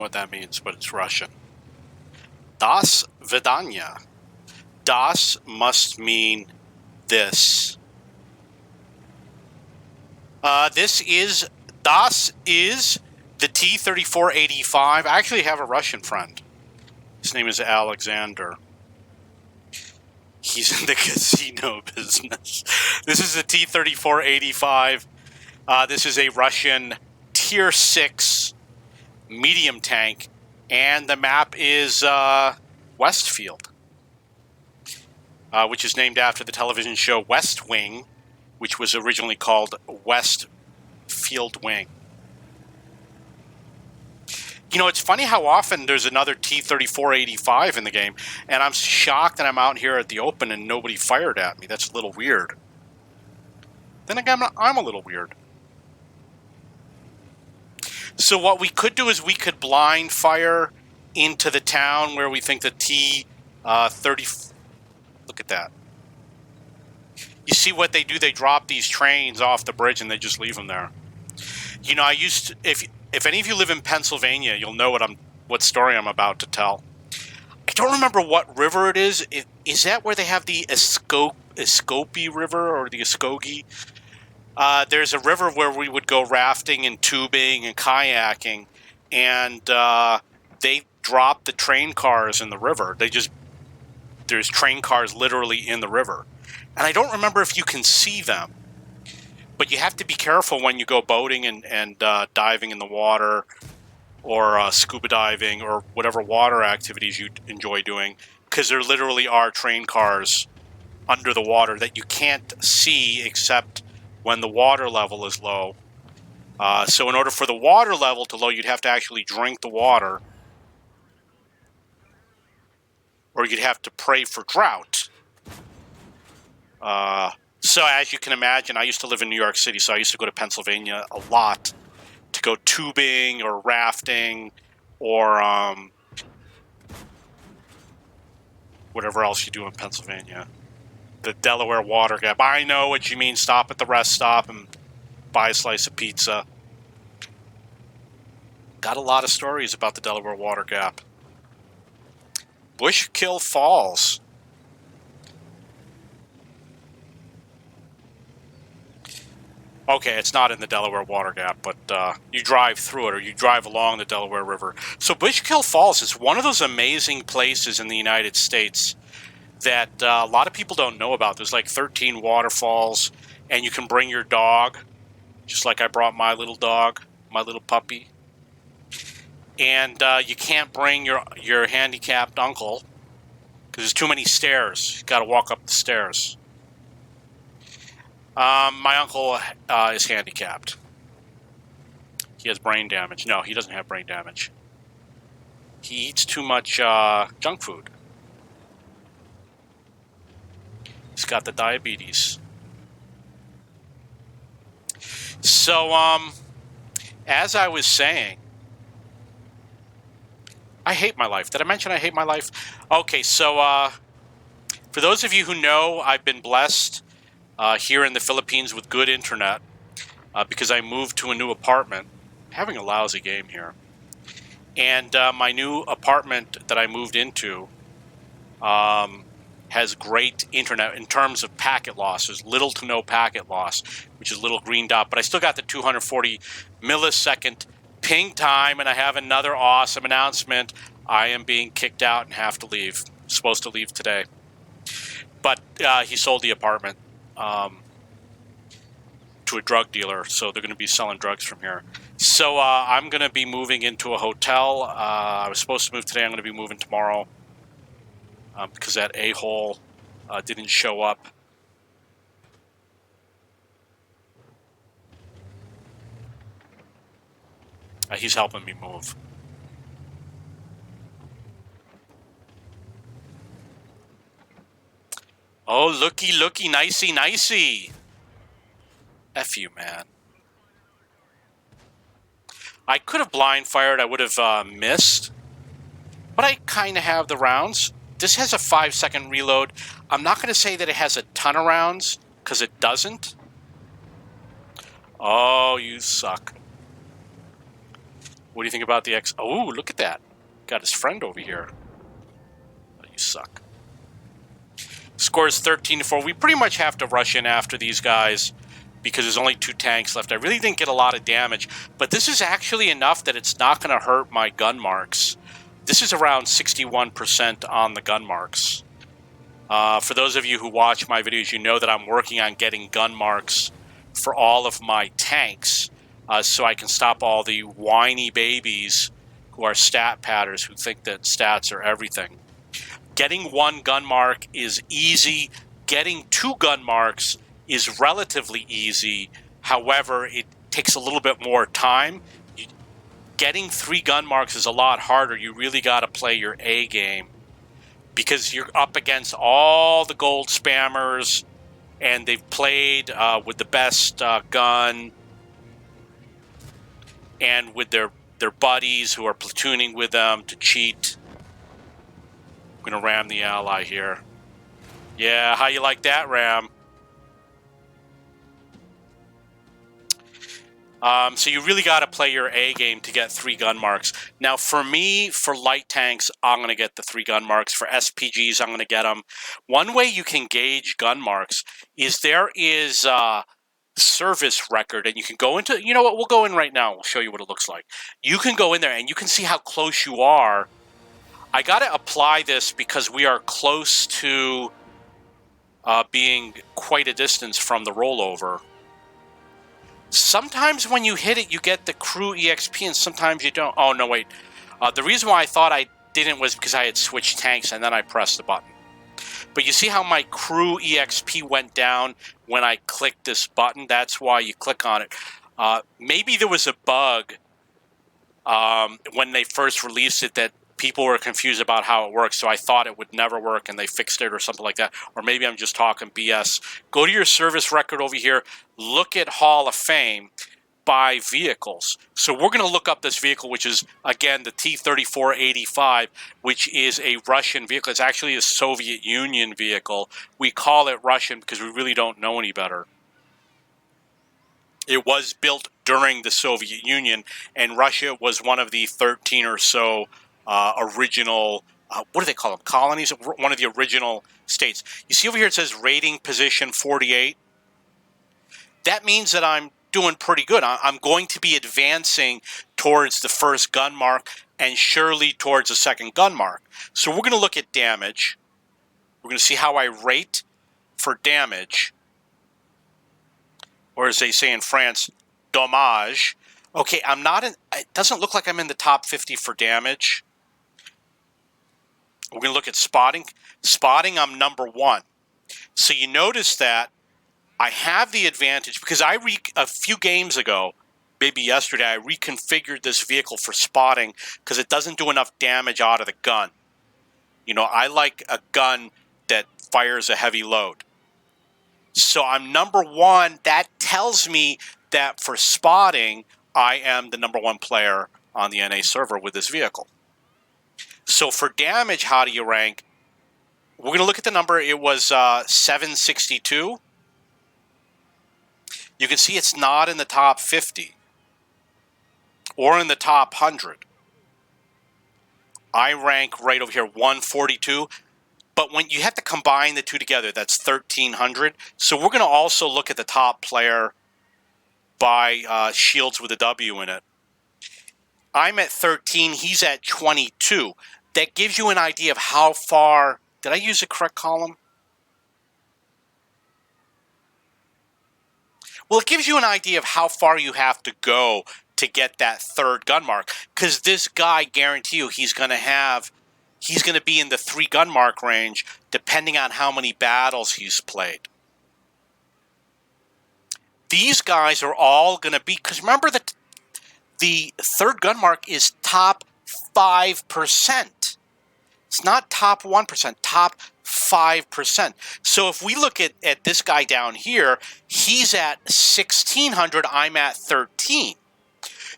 what that means, but it's Russian. Das Vidanya. Das must mean this. Das is the T3485. I actually have a Russian friend. His name is Alexander. He's in the casino business. This is the T3485. This is a Russian Tier 6 medium tank, and the map is Westfield, which is named after the television show West Wing, which was originally called Westfield Wing. You know, it's funny how often there's another T-3485 in the game, and I'm shocked that I'm out here at the open and nobody fired at me. That's a little weird. Then again, I'm a little weird. So what we could do is we could blind fire into the town where we think the T-30... Look at that. You see what they do? They drop these trains off the bridge and they just leave them there. You know, I used to... If any of you live in Pennsylvania, you'll know what story I'm about to tell. I don't remember what river it is. Is that where they have the Escopee River or the Escogee? There's a river where we would go rafting and tubing and kayaking, and they drop the train cars in the river. There's train cars literally in the river. And I don't remember if you can see them. But you have to be careful when you go boating and diving in the water, or scuba diving, or whatever water activities you enjoy doing, because there literally are train cars under the water that you can't see except when the water level is low. So in order for the water level to low, you'd have to actually drink the water, or you'd have to pray for drought. So as you can imagine, I used to live in New York City, so I used to go to Pennsylvania a lot to go tubing or rafting or whatever else you do in Pennsylvania. The Delaware Water Gap. I know what you mean. Stop at the rest stop and buy a slice of pizza. Got a lot of stories about the Delaware Water Gap. Bushkill Falls. Okay, it's not in the Delaware Water Gap, but you drive through it, or you drive along the Delaware River. So Bushkill Falls is one of those amazing places in the United States that a lot of people don't know about. There's like 13 waterfalls, and you can bring your dog, just like I brought my little dog, my little puppy. And you can't bring your handicapped uncle, because there's too many stairs. You've got to walk up the stairs. My uncle is handicapped. He has brain damage. No, he doesn't have brain damage. He eats too much junk food. He's got the diabetes. So, as I was saying, I hate my life. Did I mention I hate my life? Okay, so for those of you who know, I've been blessed here in the Philippines with good internet because I moved to a new apartment. I'm having a lousy game here. And my new apartment that I moved into has great internet in terms of packet loss. There's little to no packet loss, which is a little green dot. But I still got the 240 millisecond ping time, and I have another awesome announcement. I am being kicked out and have to leave. Supposed to leave today. But he sold the apartment to a drug dealer, so they're going to be selling drugs from here. So I'm going to be moving into a hotel. I was supposed to move today. I'm going to be moving tomorrow because that a-hole didn't show up. He's helping me move. Oh, looky, looky, nicey, nicey. F you, man. I could have blind fired. I would have missed. But I kind of have the rounds. This has a 5-second reload. I'm not going to say that it has a ton of rounds, because it doesn't. Oh, you suck. What do you think about the X? Oh, look at that. Got his friend over here. Oh, you suck. Scores 13-4. We pretty much have to rush in after these guys because there's only 2 tanks left. I really didn't get a lot of damage, but this is actually enough that it's not going to hurt my gun marks. This is around 61% on the gun marks. For those of you who watch my videos, you know that I'm working on getting gun marks for all of my tanks so I can stop all the whiny babies who are stat padders who think that stats are everything. Getting 1 gun mark is easy. Getting 2 gun marks is relatively easy. However, it takes a little bit more time. Getting 3 gun marks is a lot harder. You really got to play your A game because you're up against all the gold spammers and they've played with the best gun and with their buddies who are platooning with them to cheat. I'm going to ram the ally here. Yeah, how you like that, Ram? So you really got to play your A game to get 3 gun marks. Now, for me, for light tanks, I'm going to get the 3 gun marks. For SPGs, I'm going to get them. One way you can gauge gun marks is there is service record, and you can go into, you know what, we'll go in right now. We'll show you what it looks like. You can go in there, and you can see how close you are. I got to apply this because we are close to being quite a distance from the rollover. Sometimes when you hit it, you get the crew EXP, and sometimes you don't. Oh, no, wait. The reason why I thought I didn't was because I had switched tanks, and then I pressed the button. But you see how my crew EXP went down when I clicked this button? That's why you click on it. Maybe there was a bug when they first released it that people were confused about how it works, so I thought it would never work and they fixed it or something like that. Or maybe I'm just talking BS. Go to your service record over here. Look at Hall of Fame by vehicles. So we're going to look up this vehicle, which is, again, the T34 85, which is a Russian vehicle. It's actually a Soviet Union vehicle. We call it Russian because we really don't know any better. It was built during the Soviet Union, and Russia was one of the 13 or so original, what do they call them, colonies? One of the original states. You see over here it says rating position 48. That means that I'm doing pretty good. I'm going to be advancing towards the first gun mark and surely towards the second gun mark. So we're going to look at damage. We're going to see how I rate for damage. Or as they say in France, dommage. Okay, I'm not in, it doesn't look like I'm in the top 50 for damage. We're going to look at spotting. Spotting, I'm number 1. So you notice that I have the advantage because a few games ago, maybe yesterday, I reconfigured this vehicle for spotting because it doesn't do enough damage out of the gun. You know, I like a gun that fires a heavy load. So I'm number 1. That tells me that for spotting, I am the number 1 player on the NA server with this vehicle. So for damage, how do you rank? We're going to look at the number. It was 762. You can see it's not in the top 50 or in the top 100. I rank right over here, 142. But when you have to combine the two together, that's 1,300. So we're going to also look at the top player by shields with a W in it. I'm at 13. He's at 22. That gives you an idea of how far. Did I use the correct column? Well, it gives you an idea of how far you have to go to get that 3rd gun mark. Because this guy, guarantee you, he's going to be in the 3 gun mark range depending on how many battles he's played. These guys are all going to be, because remember that the 3rd gun mark is top 5%. It's not top 1%, top 5%. So if we look at this guy down here, he's at 1,600, I'm at 13.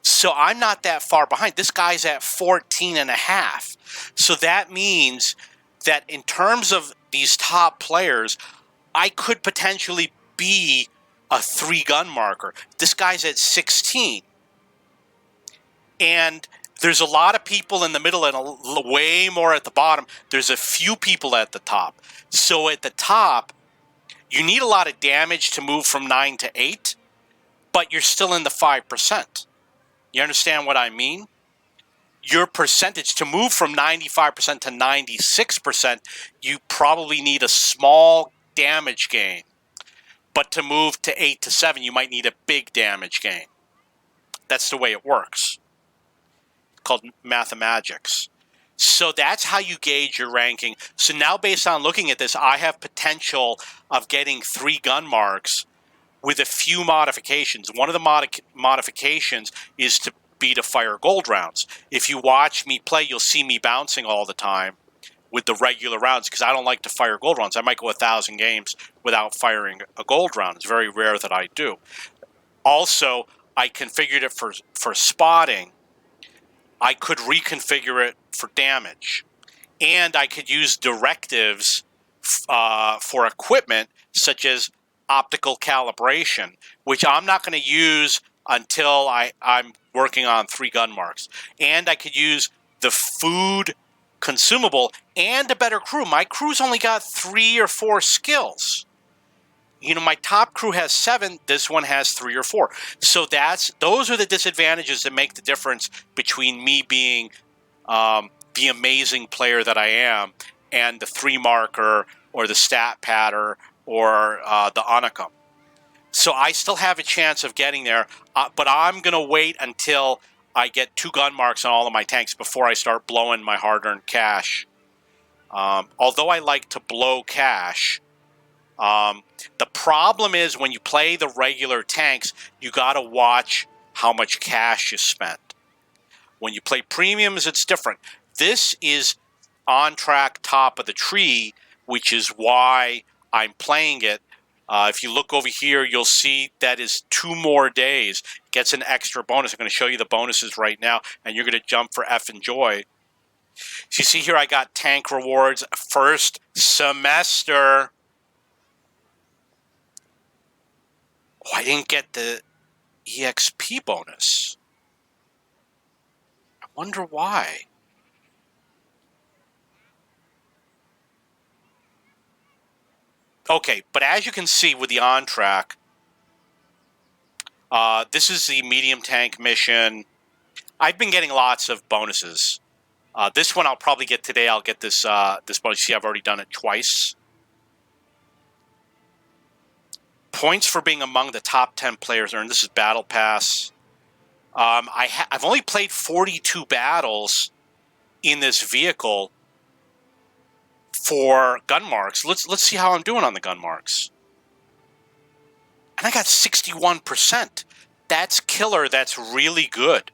So I'm not that far behind. This guy's at 14.5. So that means that in terms of these top players, I could potentially be a 3 gun marker. This guy's at 16. And there's a lot of people in the middle and way more at the bottom. There's a few people at the top. So at the top, you need a lot of damage to move from 9 to 8, but you're still in the 5%. You understand what I mean? Your percentage to move from 95% to 96%, you probably need a small damage gain. But to move to 8 to 7, you might need a big damage gain. That's the way it works. It's called mathematics. So that's how you gauge your ranking. So now based on looking at this, I have potential of getting 3 gun marks with a few modifications. One of the modifications is to be to fire gold rounds. If you watch me play, you'll see me bouncing all the time with the regular rounds because I don't like to fire gold rounds. I might go 1,000 games without firing a gold round. It's very rare that I do. Also, I configured it for spotting. I could reconfigure it for damage. And I could use directives for equipment such as optical calibration, which I'm not going to use until I'm working on 3 gun marks. And I could use the food consumable and a better crew. My crew's only got 3 or 4 skills. You know, my top crew has 7. This one has 3 or 4. So those are the disadvantages that make the difference between me being the amazing player that I am and the 3 marker or the stat patter or the Unicum. So I still have a chance of getting there, but I'm going to wait until I get 2 gun marks on all of my tanks before I start blowing my hard-earned cash. Although I like to blow cash, the problem is when you play the regular tanks, you got to watch how much cash you spend. When you play premiums, it's different. This is on track top of the tree, which is why I'm playing it. If you look over here, you'll see that is 2 more days. Gets an extra bonus. I'm going to show you the bonuses right now, and you're going to jump for F and joy. So you see here I got tank rewards first semester. Oh, I didn't get the EXP bonus. I wonder why. Okay, but as you can see with the on-track, this is the medium tank mission. I've been getting lots of bonuses. This one I'll probably get today. I'll get this this bonus. See, I've already done it twice. Points for being among the top 10 players earned. This is Battle Pass. I've only played 42 battles in this vehicle for gun marks. Let's see how I'm doing on the gun marks. And I got 61%. That's killer. That's really good.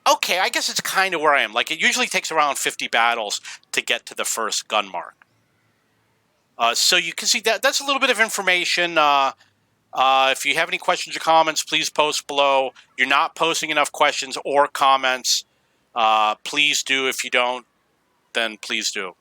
Okay, I guess it's kind of where I am. Like, it usually takes around 50 battles to get to the first gun mark. So you can see that's a little bit of information. If you have any questions or comments, please post below. You're not posting enough questions or comments. Please do. If you don't, then please do.